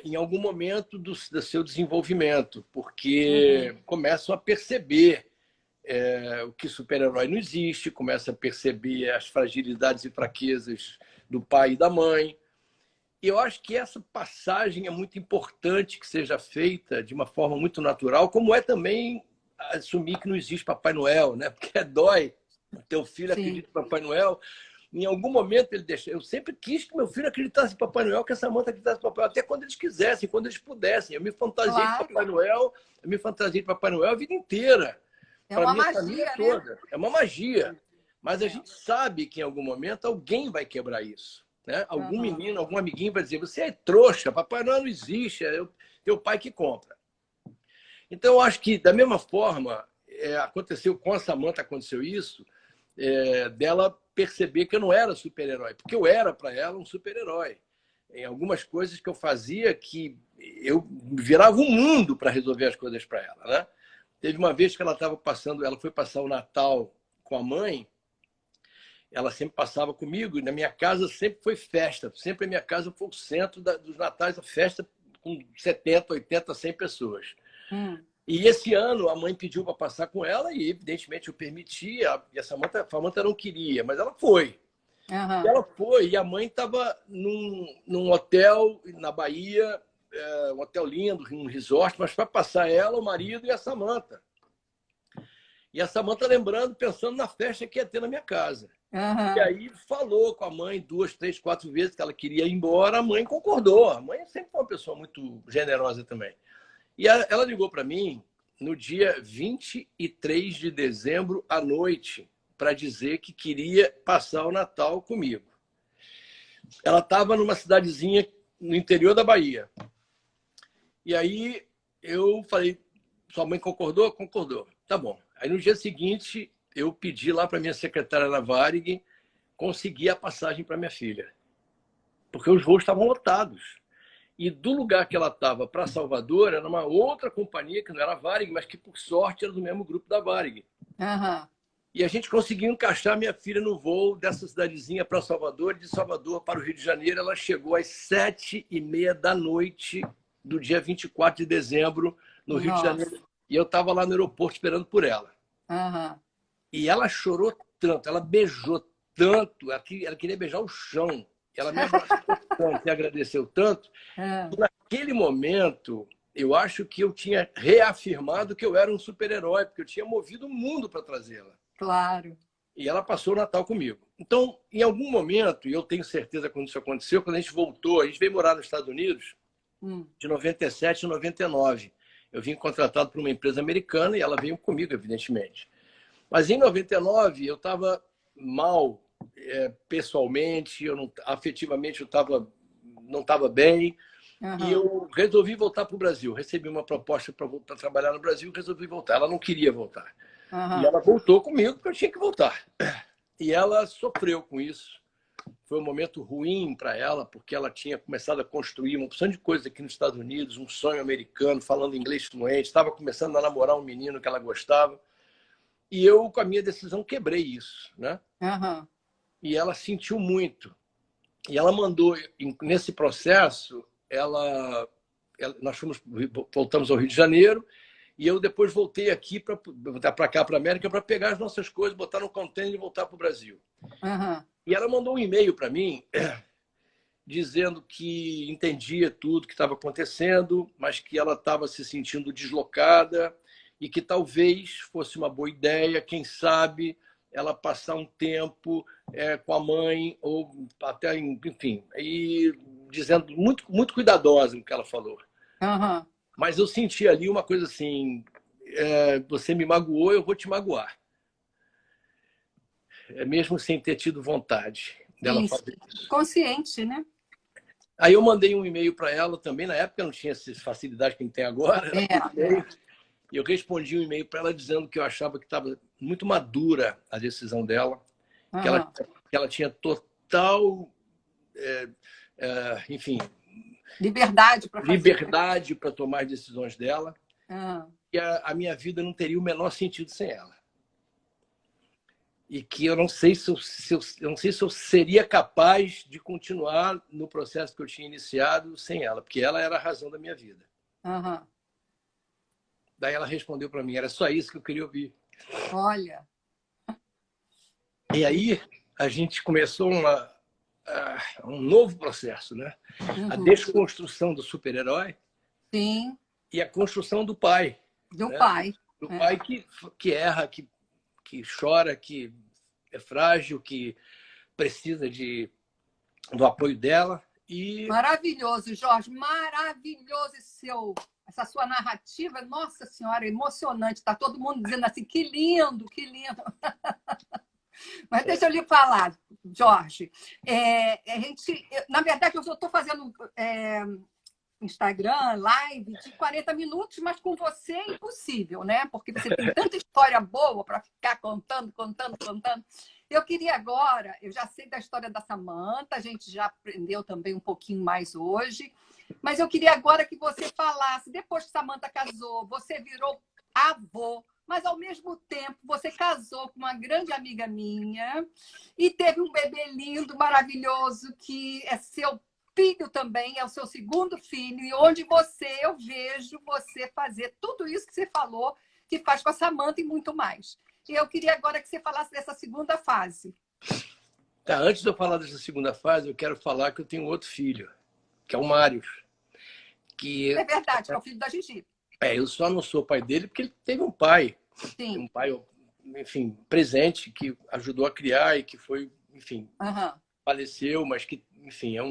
em algum momento do seu desenvolvimento, porque Uhum. começam a perceber o que super-herói não existe, começam a perceber as fragilidades e fraquezas do pai e da mãe. E eu acho que essa passagem é muito importante que seja feita de uma forma muito natural, como é também assumir que não existe Papai Noel, né? Porque dói. O teu filho Sim, acredita em Papai Noel. Em algum momento ele deixa. Eu sempre quis que meu filho acreditasse em Papai Noel, que essa Samantha acreditasse em Papai Noel, até quando eles quisessem, quando eles pudessem. Eu me fantasiei de Papai claro. Noel, eu me fantasiei de Papai Noel a vida inteira, É para uma minha família magia, né? toda. É uma magia. Mas a É. gente sabe que em algum momento alguém vai quebrar isso. Né? Algum Uhum. menino, algum amiguinho vai dizer: você é trouxa, Papai Noel não existe, é o teu pai que compra. Então, eu acho que, da mesma forma, aconteceu com a Samantha, aconteceu isso, dela perceber que eu não era super-herói, porque eu era, para ela, um super-herói. Em algumas coisas que eu fazia que eu virava o mundo para resolver as coisas para ela. Né? Teve uma vez que ela foi passar o Natal com a mãe, ela sempre passava comigo, e na minha casa sempre foi festa, sempre a minha casa foi o centro dos natais, a festa com 70, 80, 100 pessoas. Hum. E esse ano a mãe pediu para passar com ela e, evidentemente, eu permiti. E a Samantha não queria, mas ela foi. E Uhum. ela foi, e a mãe estava num hotel na Bahia, um hotel lindo, um resort, mas para passar ela, o marido e a Samantha. E a Samantha lembrando, pensando na festa que ia ter na minha casa. E Uhum. aí falou com a mãe 2, 3, 4 vezes que ela queria ir embora, a mãe concordou. A mãe sempre foi uma pessoa muito generosa também. E ela ligou para mim no dia 23 de dezembro à noite. para dizer que queria passar o Natal comigo. Ela estava numa cidadezinha no interior da Bahia. E aí eu falei, sua mãe concordou? Concordou. Tá bom. Aí no dia seguinte eu pedi lá para minha secretária na Varig conseguir a passagem para minha filha. Porque os voos estavam lotados. E do lugar que ela estava para Salvador, era uma outra companhia, que não era a Varig, mas que, por sorte, era do mesmo grupo da Varig. Uhum. E a gente conseguiu encaixar minha filha no voo dessa cidadezinha para Salvador, de Salvador para o Rio de Janeiro. Ela chegou às 7h30 da noite do dia 24 de dezembro, no Rio de Janeiro. E eu estava lá no aeroporto esperando por ela. Uhum. E ela chorou tanto, ela beijou tanto, ela queria beijar o chão. Ela me abraçou tanto e agradeceu tanto. Naquele momento, eu acho que eu tinha reafirmado que eu era um super-herói, porque eu tinha movido o mundo para trazê-la. Claro. E ela passou o Natal comigo. Então, em algum momento, e eu tenho certeza quando isso aconteceu, quando a gente voltou, a gente veio morar nos Estados Unidos de 97 a 99. Eu vim contratado por uma empresa americana e ela veio comigo, evidentemente. Mas em 99, eu estava mal pessoalmente, afetivamente eu não estava bem. E eu resolvi voltar para o Brasil. Recebi uma proposta para trabalhar no Brasil e resolvi voltar. Ela não queria voltar. E ela voltou comigo porque eu tinha que voltar. E ela sofreu com isso. Foi um momento ruim para ela, porque ela tinha começado a construir uma opção de coisas aqui nos Estados Unidos, um sonho americano, falando inglês fluente, estava começando a namorar um menino que ela gostava. E eu, com a minha decisão, quebrei isso, né? E ela sentiu muito. E ela mandou, nesse processo, nós voltamos ao Rio de Janeiro, e eu depois voltei aqui para cá, para a América, para pegar as nossas coisas, botar no container e voltar para o Brasil. E ela mandou um e-mail para mim, dizendo que entendia tudo que estava acontecendo, mas que ela estava se sentindo deslocada e que talvez fosse uma boa ideia, quem sabe, ela passar um tempo com a mãe, ou até, enfim, e dizendo muito, muito cuidadosa no que ela falou. Mas eu senti ali uma coisa assim, você me magoou, eu vou te magoar. Mesmo sem ter tido vontade dela fazer isso. Consciente, né? Aí eu mandei um e-mail para ela também, na época não tinha essa facilidade que a gente tem agora, e eu respondi um e-mail para ela dizendo que eu achava que estava muito madura a decisão dela, que ela tinha total, enfim, liberdade para tomar as decisões dela, e a minha vida não teria o menor sentido sem ela. E que eu não sei se eu seria capaz de continuar no processo que eu tinha iniciado sem ela, porque ela era a razão da minha vida. Daí ela respondeu para mim, era só isso que eu queria ouvir. Olha. E aí a gente começou um novo processo, né? A desconstrução do super-herói. Sim. E a construção do pai. Do pai. Do pai que erra, que chora, que é frágil, que precisa do apoio dela. Maravilhoso, Jorge. Maravilhoso essa sua narrativa. Nossa Senhora, emocionante. Está todo mundo dizendo assim, que lindo, que lindo. Mas deixa eu lhe falar, Jorge. Na verdade, eu estou fazendo Instagram, live de 40 minutos, mas com você é impossível, né? Porque você tem tanta história boa para ficar contando. Eu queria agora, eu já sei da história da Samantha, a gente já aprendeu também um pouquinho mais hoje, mas eu queria agora que você falasse, depois que Samantha casou, você virou avô, mas ao mesmo tempo você casou com uma grande amiga minha e teve um bebê lindo, maravilhoso, que é seu filho também, é o seu segundo filho, e onde eu vejo você fazer tudo isso que você falou, que faz com a Samantha e muito mais. E eu queria agora que você falasse dessa segunda fase. Tá, antes de eu falar dessa segunda fase, eu quero falar que eu tenho outro filho, que é o Mário. É verdade, que é o filho da Gigi. Eu só não sou pai dele porque ele teve um pai. Sim. Um pai, enfim, presente, que ajudou a criar e que foi, enfim, faleceu, mas que, enfim, é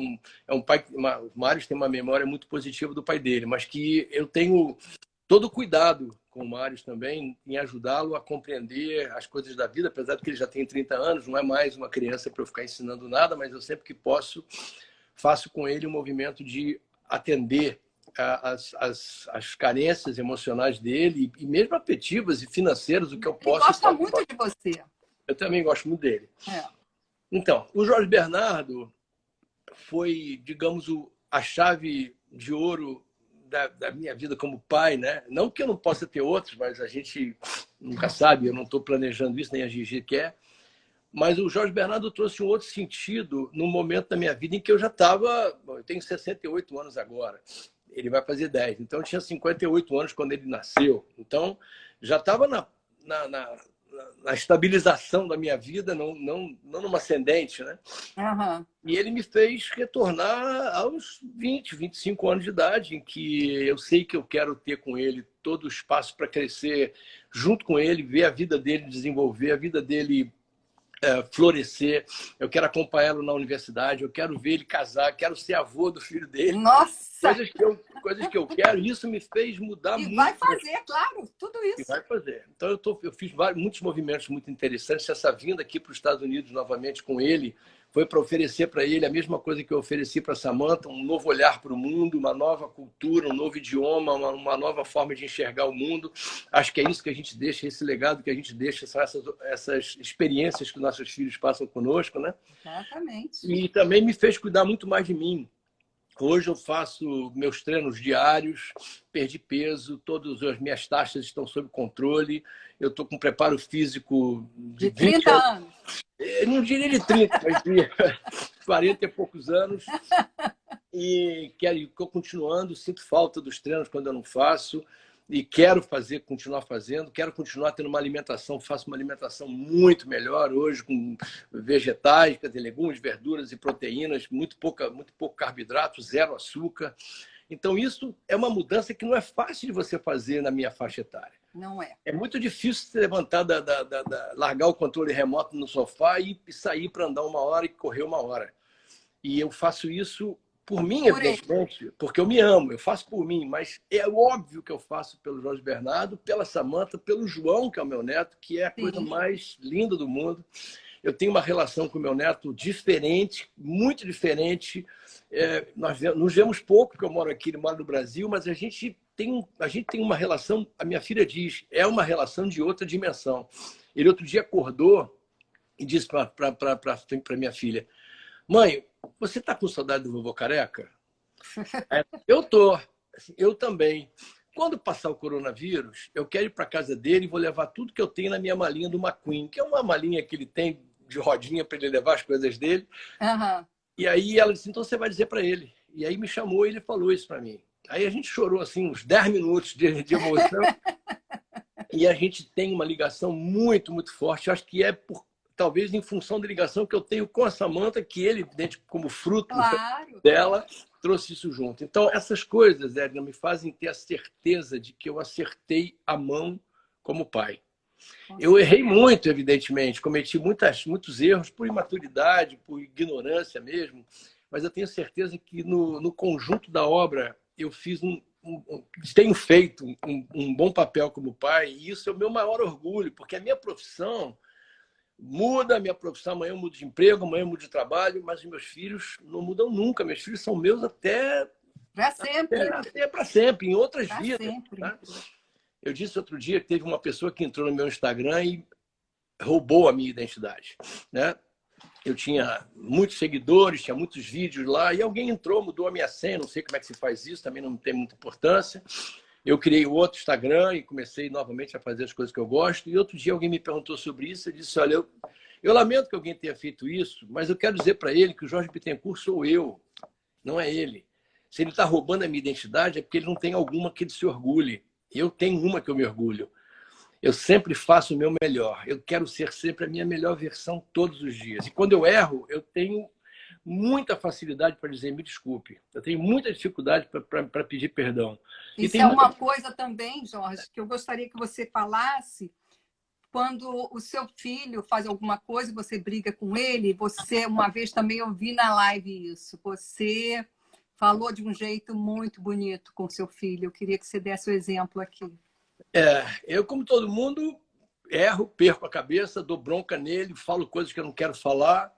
um pai. O Mário tem uma memória muito positiva do pai dele, mas que eu tenho todo o cuidado com o Mário também, em ajudá-lo a compreender as coisas da vida, apesar de que ele já tem 30 anos, não é mais uma criança para eu ficar ensinando nada, mas eu sempre que posso, faço com ele um movimento de atender as carências emocionais dele, e mesmo afetivas e financeiras, o que eu posso. Ele gosta muito de você. Eu também gosto muito dele. É. Então, o Jorge Bernardo foi, digamos, a chave de ouro da minha vida como pai, né? Não que eu não possa ter outros, mas a gente nunca sabe, eu não estou planejando isso, nem a Gigi quer. Mas o Jorge Bernardo trouxe um outro sentido no momento da minha vida em que eu já estava... Eu tenho 68 anos agora, ele vai fazer 10. Então, eu tinha 58 anos quando ele nasceu. Então, já estava na estabilização da minha vida, não numa ascendente, né? Uhum. E ele me fez retornar aos 20, 25 anos de idade, em que eu sei que eu quero ter com ele todo o espaço para crescer junto com ele, ver a vida dele desenvolver, a vida dele florescer. Eu quero acompanhá-lo na universidade, eu quero ver ele casar, quero ser avô do filho dele. Nossa! Coisas que eu quero, e isso me fez mudar muito. E vai fazer, claro, tudo isso. E vai fazer. Então, eu fiz muitos movimentos muito interessantes. Essa vinda aqui para os Estados Unidos novamente com ele foi para oferecer para ele a mesma coisa que eu ofereci para a Samantha, um novo olhar para o mundo, uma nova cultura, um novo idioma, uma nova forma de enxergar o mundo. Acho que é isso que a gente deixa, esse legado que a gente deixa, são essas experiências que nossos filhos passam conosco, né? Exatamente. E também me fez cuidar muito mais de mim. Hoje eu faço meus treinos diários, perdi peso, todas as minhas taxas estão sob controle. Eu estou com preparo físico de 30 anos. Eu não diria de 30, mas de 40 e poucos anos. E estou continuando, sinto falta dos treinos quando eu não faço. E quero continuar fazendo, quero continuar tendo uma alimentação, faço uma alimentação muito melhor hoje, com vegetais, legumes, verduras e proteínas, muito pouco carboidrato, zero açúcar. Então, isso é uma mudança que não é fácil de você fazer na minha faixa etária. Não é. É muito difícil se levantar, largar o controle remoto no sofá e sair para andar 1 hora e correr 1 hora. E eu faço isso por mim, evidentemente, porque eu me amo, eu faço por mim, mas é óbvio que eu faço pelo Jorge Bernardo, pela Samantha, pelo João, que é o meu neto, que é a coisa mais linda do mundo. Eu tenho uma relação com o meu neto diferente, muito diferente. Nós nos vemos pouco, porque eu moro aqui, ele mora no Brasil, mas a gente tem uma relação, a minha filha diz, é uma relação de outra dimensão. Ele outro dia acordou e disse para minha filha: mãe, você está com saudade do vovô Careca? Eu tô. Eu também. Quando passar o coronavírus, eu quero ir para casa dele e vou levar tudo que eu tenho na minha malinha do McQueen, que é uma malinha que ele tem de rodinha para ele levar as coisas dele. Uhum. E aí ela disse, então você vai dizer para ele. E aí me chamou e ele falou isso para mim. Aí a gente chorou assim uns 10 minutos de emoção. E a gente tem uma ligação muito, muito forte. Eu acho que talvez em função da ligação que eu tenho com a Samantha, que ele, evidente, como fruto dela, trouxe isso junto. Então, essas coisas, Edna, me fazem ter a certeza de que eu acertei a mão como pai. Eu errei muito, evidentemente, cometi muitos erros por imaturidade, por ignorância mesmo, mas eu tenho certeza que no conjunto da obra eu tenho feito um bom papel como pai, e isso é o meu maior orgulho, porque a minha profissão muda, amanhã eu mudo de emprego, amanhã eu mudo de trabalho, mas os meus filhos não mudam nunca. Meus filhos são meus até para sempre. Até para sempre, em outras pra vidas. Sempre. Tá? Eu disse outro dia que teve uma pessoa que entrou no meu Instagram e roubou a minha identidade. Né? Eu tinha muitos seguidores, tinha muitos vídeos lá, e alguém entrou, mudou a minha senha, não sei como é que se faz isso, também não tem muita importância. Eu criei outro Instagram e comecei novamente a fazer as coisas que eu gosto. E outro dia alguém me perguntou sobre isso. Eu disse, olha, eu lamento que alguém tenha feito isso, mas eu quero dizer para ele que o Jorge Bittencourt sou eu, não é ele. Se ele está roubando a minha identidade é porque ele não tem alguma que ele se orgulhe. Eu tenho uma que eu me orgulho. Eu sempre faço o meu melhor. Eu quero ser sempre a minha melhor versão todos os dias. E quando eu erro, eu tenho muita facilidade para dizer me desculpe. Eu tenho muita dificuldade para pedir perdão. Isso é uma coisa também, Jorge, que eu gostaria que você falasse. Quando o seu filho faz alguma coisa, você briga com ele. Você, uma vez também eu vi na live isso. Você falou de um jeito muito bonito com seu filho. Eu queria que você desse o exemplo aqui. Eu, como todo mundo, erro, perco a cabeça, dou bronca nele, falo coisas que eu não quero falar,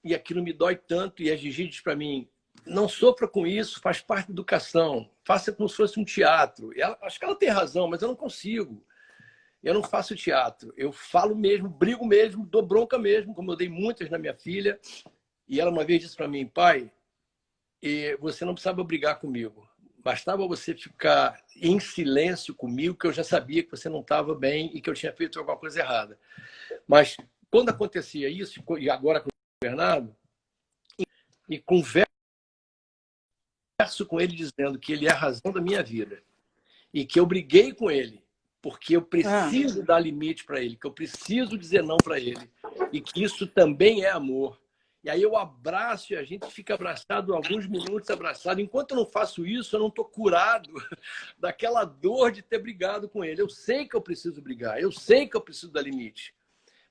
e aquilo me dói tanto. E a Gigi diz para mim: não sofra com isso, faz parte da educação, faça como se fosse um teatro. Acho que ela tem razão, mas eu não consigo. Eu não faço teatro, eu falo mesmo, brigo mesmo, dou bronca mesmo, como eu dei muitas na minha filha. E ela uma vez disse para mim: pai, você não precisava brigar comigo. Bastava você ficar em silêncio comigo, que eu já sabia que você não estava bem e que eu tinha feito alguma coisa errada. Mas quando acontecia isso, e agora com o Bernardo, e converso com ele dizendo que ele é a razão da minha vida e que eu briguei com ele porque eu preciso dar limite para ele, que eu preciso dizer não para ele e que isso também é amor. E aí eu abraço e a gente fica abraçado alguns minutos abraçado. Enquanto eu não faço isso, eu não estou curado daquela dor de ter brigado com ele. Eu sei que eu preciso brigar, eu sei que eu preciso dar limite.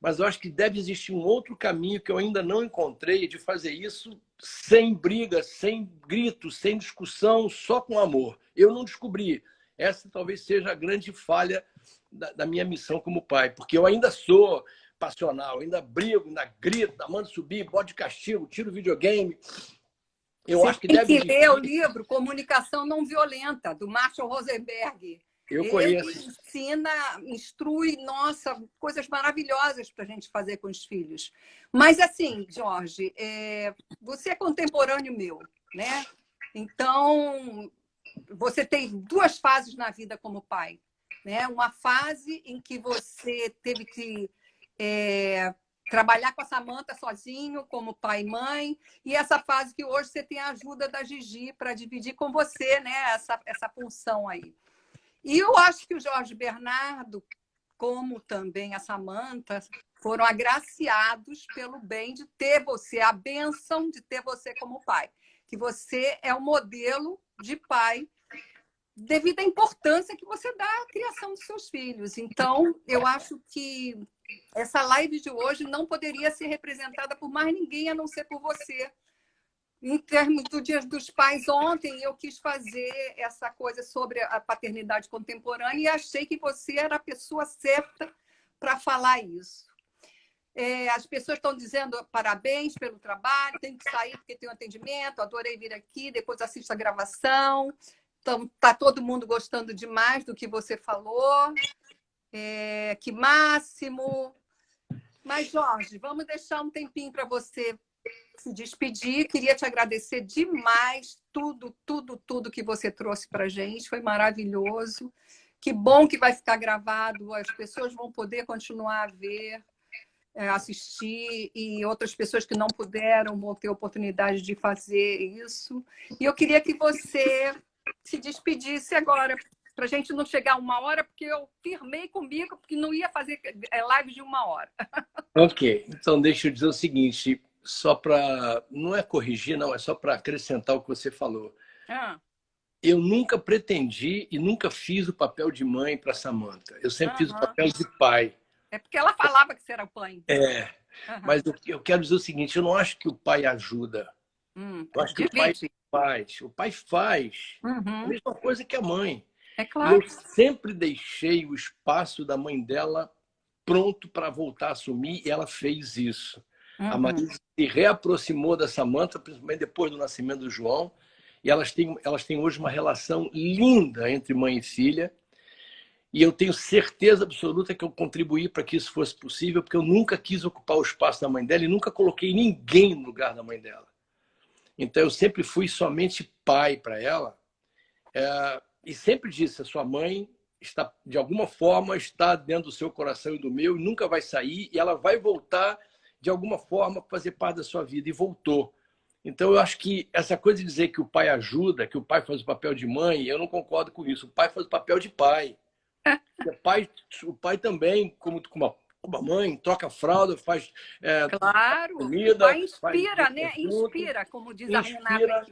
Mas eu acho que deve existir um outro caminho que eu ainda não encontrei de fazer isso sem briga, sem grito, sem discussão, só com amor. Eu não descobri. Essa talvez seja a grande falha da minha missão como pai, porque eu ainda sou passional, ainda brigo, ainda grito, mando subir, boto de castigo, tiro videogame. Eu Você acho que tem deve que existir. ler o livro Comunicação Não Violenta, do Marshall Rosenberg. Eu Ele conheço. ensina, instrui, nossa, coisas maravilhosas para a gente fazer com os filhos. Mas, assim, Jorge, você é contemporâneo meu, né? Então, você tem duas fases na vida como pai, né? Uma fase em que você teve que trabalhar com a Samantha sozinho, como pai e mãe, e essa fase que hoje você tem a ajuda da Gigi para dividir com você, né? Essa função aí. E eu acho que o Jorge Bernardo, como também a Samantha, foram agraciados pelo bem de ter você, a bênção de ter você como pai. Que você é o modelo de pai devido à importância que você dá à criação dos seus filhos. Então, eu acho que essa live de hoje não poderia ser representada por mais ninguém a não ser por você. Em termos do Dia dos Pais, ontem eu quis fazer essa coisa sobre a paternidade contemporânea e achei que você era a pessoa certa para falar isso. As pessoas estão dizendo parabéns pelo trabalho, tenho que sair porque tem um atendimento, adorei vir aqui, depois assisto a gravação. Então, está todo mundo gostando demais do que você falou. Que máximo! Mas, Jorge, vamos deixar um tempinho para você se despedir. Queria te agradecer demais tudo que você trouxe para a gente. Foi maravilhoso. Que bom que vai ficar gravado. As pessoas vão poder continuar a ver, assistir, e outras pessoas que não puderam vão ter oportunidade de fazer isso. E eu queria que você se despedisse agora, para a gente não chegar a 1 hora, porque eu firmei comigo que não ia fazer live de 1 hora. Ok, então deixa eu dizer o seguinte, só para... Não é corrigir, não, é só para acrescentar o que você falou. Eu nunca pretendi e nunca fiz o papel de mãe para Samantha. Eu sempre fiz o papel de pai. É porque ela falava que você era o pai. Mas eu quero dizer o seguinte, eu não acho que o pai ajuda. Eu acho que o pai faz. O pai faz a mesma coisa que a mãe. É claro. E eu sempre deixei o espaço da mãe dela pronto para voltar a assumir, e ela fez isso. A Marisa se reaproximou da Samantha, principalmente depois do nascimento do João, e elas têm hoje uma relação linda entre mãe e filha, e eu tenho certeza absoluta que eu contribuí para que isso fosse possível, porque eu nunca quis ocupar o espaço da mãe dela e nunca coloquei ninguém no lugar da mãe dela. Então eu sempre fui somente pai para ela, e sempre disse: a sua mãe está, de alguma forma, está dentro do seu coração e do meu, e nunca vai sair, e ela vai voltar de alguma forma para fazer parte da sua vida, e voltou. Então eu acho que essa coisa de dizer que o pai ajuda, que o pai faz o papel de mãe, eu não concordo com isso. O pai faz o papel de pai. O pai também, como a mãe, troca fralda, faz claro, comida. O pai inspira, faz né? Inspira, como diz a Renata.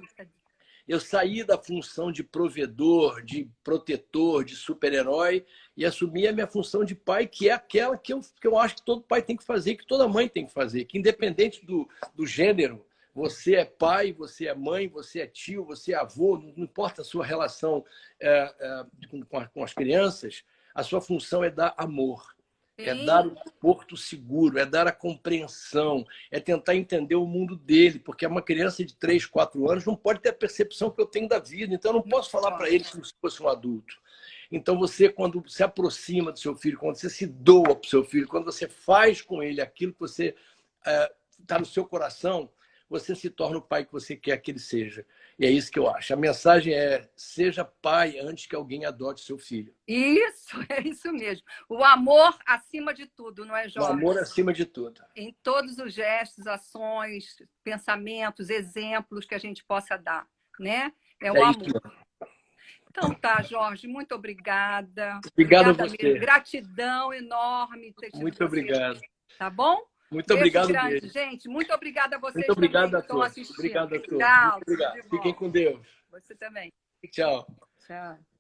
Eu saí da função de provedor, de protetor, de super-herói, e assumi a minha função de pai, que é aquela que eu acho que todo pai tem que fazer, que toda mãe tem que fazer, que independente do gênero, você é pai, você é mãe, você é tio, você é avô, não importa a sua relação com as crianças, A sua função é dar amor. É Sim. dar o porto seguro, é dar a compreensão, é tentar entender o mundo dele, porque uma criança de 3, 4 anos não pode ter a percepção que eu tenho da vida, então eu não posso falar para ele como se fosse um adulto. Então você, quando se aproxima do seu filho, quando você se doa para o seu filho, quando você faz com ele aquilo que você está no seu coração, você se torna o pai que você quer que ele seja. E é isso que eu acho. A mensagem é: seja pai antes que alguém adote seu filho. Isso, é isso mesmo. O amor acima de tudo, não é, O Jorge? amor acima de tudo. Em todos os gestos, ações, pensamentos, exemplos que a gente possa dar, né? É o amor. Isso. Então tá, Jorge, muito obrigada. Obrigado Obrigada a você. mesmo. Gratidão enorme ter tido Muito você. obrigado. Tá bom? Muito Beijo obrigado grande, mesmo. gente. Muito obrigada a vocês Muito obrigado também a que estão todos. assistindo. Obrigado a todos. Tchau. Muito obrigado. Fiquem com Deus. Você também. Tchau. Tchau.